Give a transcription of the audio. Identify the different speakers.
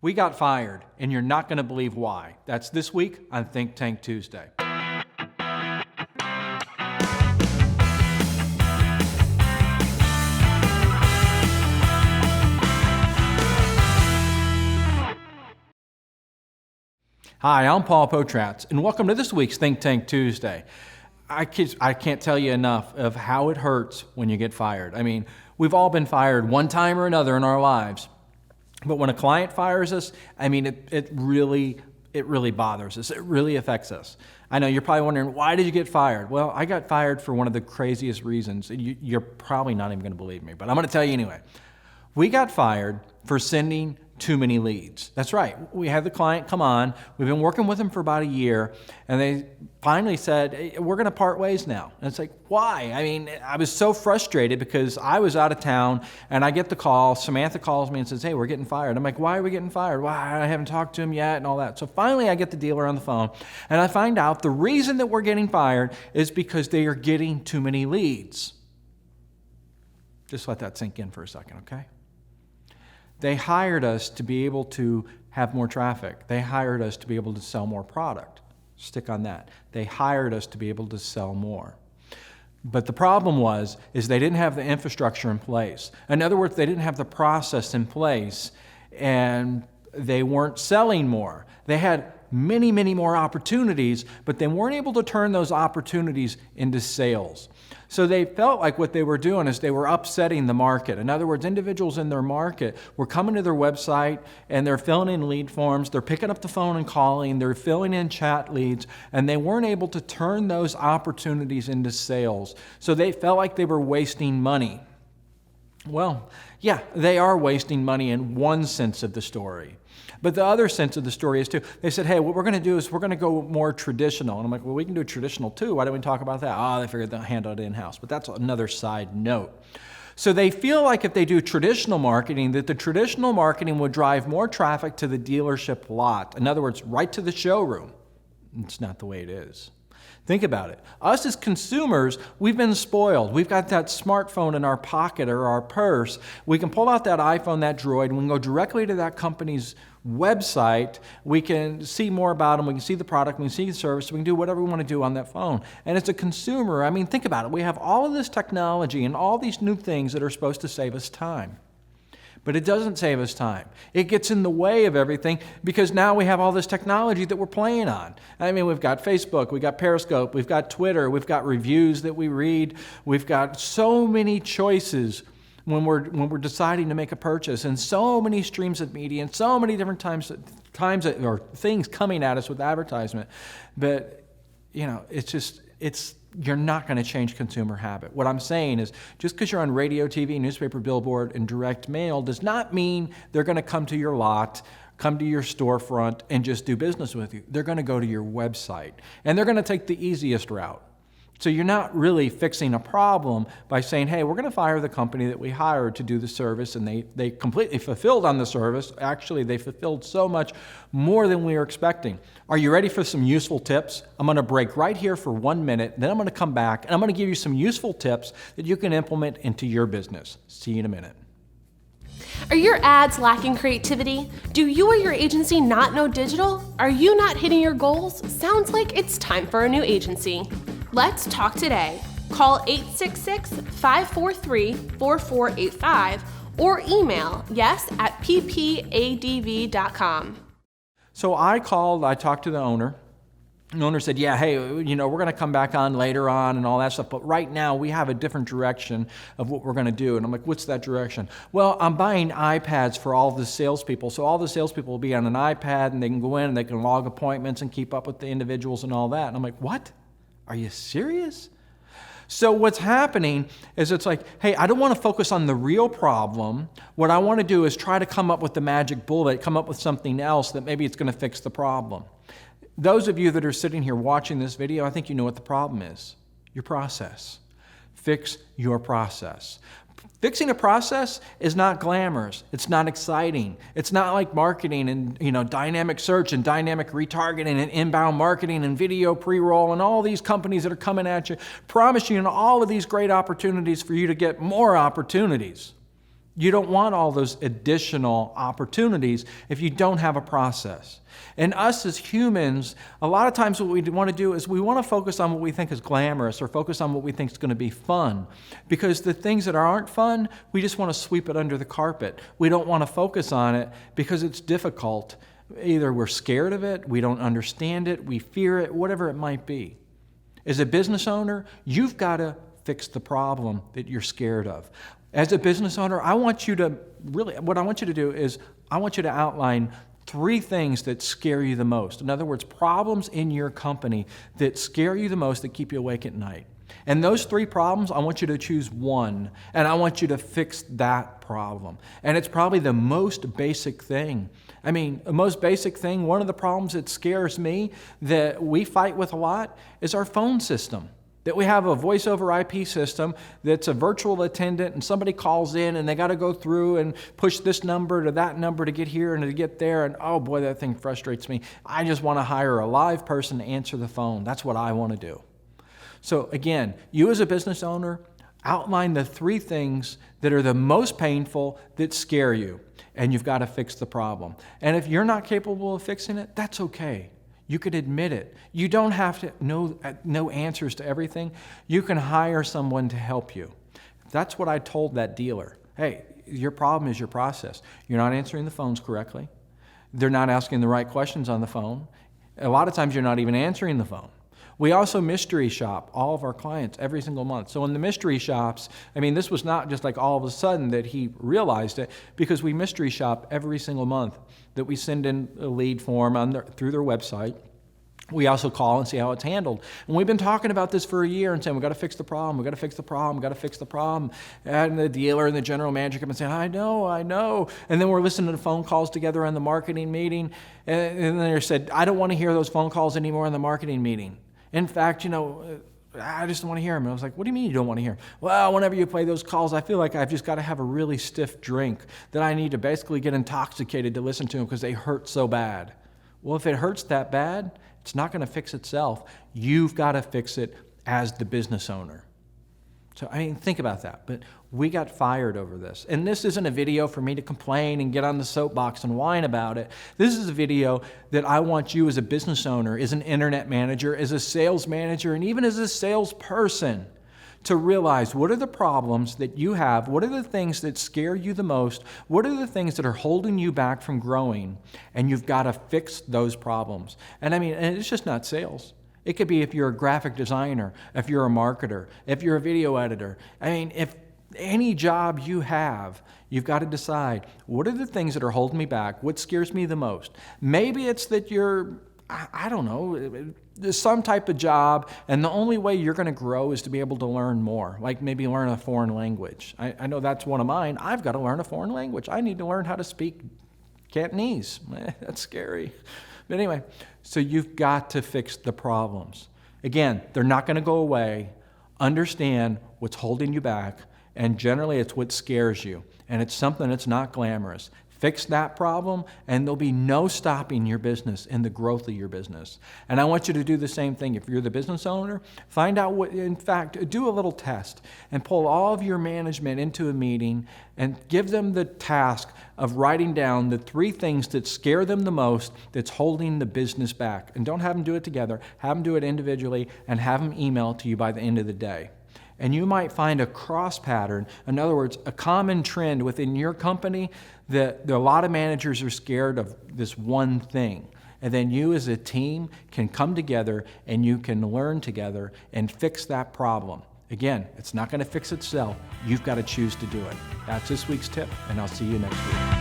Speaker 1: We got fired, and you're not going to believe why. That's this week on Think Tank Tuesday. Hi, I'm Paul Potratz, and welcome to this week's Think Tank Tuesday. I can't tell you enough of how it hurts when you get fired. I mean, we've all been fired one time or another in our lives. But when a client fires us, I mean, it really bothers us. It really affects us. I know you're probably wondering, why did you get fired? Well, I got fired for one of the craziest reasons. You're probably not even going to believe me, but I'm going to tell you anyway. We got fired for sending too many leads. That's right. We had the client come on. We've been working with them for about a year, and they finally said, hey, we're going to part ways now. And it's like, why? I mean, I was so frustrated because I was out of town, and I get the call. Samantha calls me and says, hey, we're getting fired. I'm like, why are we getting fired? Why? I haven't talked to him yet and all that. So finally, I get the dealer on the phone, and I find out the reason that we're getting fired is because they are getting too many leads. Just let that sink in for a second, okay? They hired us to be able to have more traffic. They hired us to be able to sell more product. Stick on that. They hired us to be able to sell more. But the problem is they didn't have the infrastructure in place. In other words, they didn't have the process in place, and they weren't selling more. They had many, many more opportunities, but they weren't able to turn those opportunities into sales. So they felt like what they were doing is they were upsetting the market. In other words, individuals in their market were coming to their website and they're filling in lead forms, they're picking up the phone and calling, they're filling in chat leads, and they weren't able to turn those opportunities into sales. So they felt like they were wasting money. Well, yeah, they are wasting money in one sense of the story. But the other sense of the story is too, they said, hey, what we're going to do is we're going to go more traditional. And I'm like, well, we can do traditional too. Why don't we talk about that? Oh, they figured they'll handle it in-house. But that's another side note. So they feel like if they do traditional marketing, that the traditional marketing would drive more traffic to the dealership lot. In other words, right to the showroom. It's not the way it is. Think about it. Us as consumers, we've been spoiled. We've got that smartphone in our pocket or our purse. We can pull out that iPhone, that Droid, and we can go directly to that company's website. We can see more about them. We can see the product. We can see the service. We can do whatever we want to do on that phone. And as a consumer, I mean, think about it. We have all of this technology and all these new things that are supposed to save us time. But it doesn't save us time. It gets in the way of everything because now we have all this technology that we're playing on. I mean, we've got Facebook, we've got Periscope, we've got Twitter, we've got reviews that we read. We've got so many choices when we're deciding to make a purchase, and so many streams of media and so many different times or things coming at us with advertisement. But, you know, you're not going to change consumer habit. What I'm saying is just because you're on radio, TV, newspaper, billboard, and direct mail does not mean they're going to come to your lot, come to your storefront, and just do business with you. They're going to go to your website, and they're going to take the easiest route. So you're not really fixing a problem by saying, hey, we're going to fire the company that we hired to do the service, and they completely fulfilled on the service. Actually, they fulfilled so much more than we were expecting. Are you ready for some useful tips? I'm going to break right here for 1 minute, then I'm going to come back, and I'm going to give you some useful tips that you can implement into your business. See you in a minute.
Speaker 2: Are your ads lacking creativity? Do you or your agency not know digital? Are you not hitting your goals? Sounds like it's time for a new agency. Let's talk today. Call 866-543-4485 or email yes@ppadv.com.
Speaker 1: So I talked to the owner. The owner said, yeah, hey, we're going to come back on later on and all that stuff, but right now we have a different direction of what we're going to do. And I'm like, what's that direction? Well, I'm buying iPads for all the salespeople. So all the salespeople will be on an iPad and they can go in and they can log appointments and keep up with the individuals and all that. And I'm like, what? Are you serious? So what's happening is it's like, hey, I don't want to focus on the real problem. What I want to do is try to come up with the magic bullet, come up with something else that maybe it's going to fix the problem. Those of you that are sitting here watching this video, I think you know what the problem is. Your process. Fix your process. Fixing a process is not glamorous. It's not exciting. It's not like marketing and dynamic search and dynamic retargeting and inbound marketing and video pre-roll and all these companies that are coming at you, promising you all of these great opportunities for you to get more opportunities. You don't want all those additional opportunities if you don't have a process. And us as humans, a lot of times what we want to do is we want to focus on what we think is glamorous or focus on what we think is going to be fun. Because the things that aren't fun, we just want to sweep it under the carpet. We don't want to focus on it because it's difficult. Either we're scared of it, we don't understand it, we fear it, whatever it might be. As a business owner, you've got to fix the problem that you're scared of. As a business owner, what I want you to do is I want you to outline 3 things that scare you the most. In other words, problems in your company that scare you the most, that keep you awake at night. And those 3 problems, I want you to choose one, and I want you to fix that problem. And it's probably the most basic thing. I mean, the most basic thing, one of the problems that scares me that we fight with a lot is our phone system. That we have a voice over IP system that's a virtual attendant, and somebody calls in and they got to go through and push this number to that number to get here and to get there. And oh boy, that thing frustrates me. I just want to hire a live person to answer the phone. That's what I want to do. So again, you as a business owner, outline the 3 things that are the most painful that scare you, and you've got to fix the problem. And if you're not capable of fixing it, that's okay. You could admit it. You don't have to know answers to everything. You can hire someone to help you. That's what I told that dealer. Hey, your problem is your process. You're not answering the phones correctly. They're not asking the right questions on the phone. A lot of times you're not even answering the phone. We also mystery shop all of our clients every single month. So in the mystery shops, I mean, this was not just like all of a sudden that he realized it, because we mystery shop every single month, that we send in a lead form through their website. We also call and see how it's handled. And we've been talking about this for a year and saying, we've got to fix the problem, we've got to fix the problem, we've got to fix the problem. And the dealer and the general manager come and say, I know. And then we're listening to phone calls together on the marketing meeting. And then they said, I don't want to hear those phone calls anymore in the marketing meeting. In fact, I just don't want to hear them. And I was like, what do you mean you don't want to hear them? Well, whenever you play those calls, I feel like I've just got to have a really stiff drink that I need to basically get intoxicated to listen to them because they hurt so bad. Well, if it hurts that bad, it's not going to fix itself. You've got to fix it as the business owner. So, I mean, think about that. But we got fired over this. And this isn't a video for me to complain and get on the soapbox and whine about it. This is a video that I want you as a business owner, as an internet manager, as a sales manager, and even as a salesperson to realize what are the problems that you have, what are the things that scare you the most, what are the things that are holding you back from growing, and you've got to fix those problems. And I mean, and it's just not sales. It could be if you're a graphic designer, if you're a marketer, if you're a video editor. I mean, if any job you have, you've got to decide, what are the things that are holding me back? What scares me the most? Maybe it's that you're, I don't know, there's some type of job, and the only way you're going to grow is to be able to learn more, like maybe learn a foreign language. I know that's one of mine. I've got to learn a foreign language. I need to learn how to speak Cantonese. That's scary. But anyway, so you've got to fix the problems. Again, they're not going to go away. Understand what's holding you back, and generally it's what scares you, and it's something that's not glamorous. Fix that problem, and there'll be no stopping your business and the growth of your business. And I want you to do the same thing. If you're the business owner, find out what, in fact, do a little test and pull all of your management into a meeting and give them the task of writing down the 3 things that scare them the most that's holding the business back. And don't have them do it together. Have them do it individually and have them email to you by the end of the day. And you might find a cross pattern, in other words, a common trend within your company that a lot of managers are scared of this one thing. And then you as a team can come together and you can learn together and fix that problem. Again, it's not going to fix itself. You've got to choose to do it. That's this week's tip, and I'll see you next week.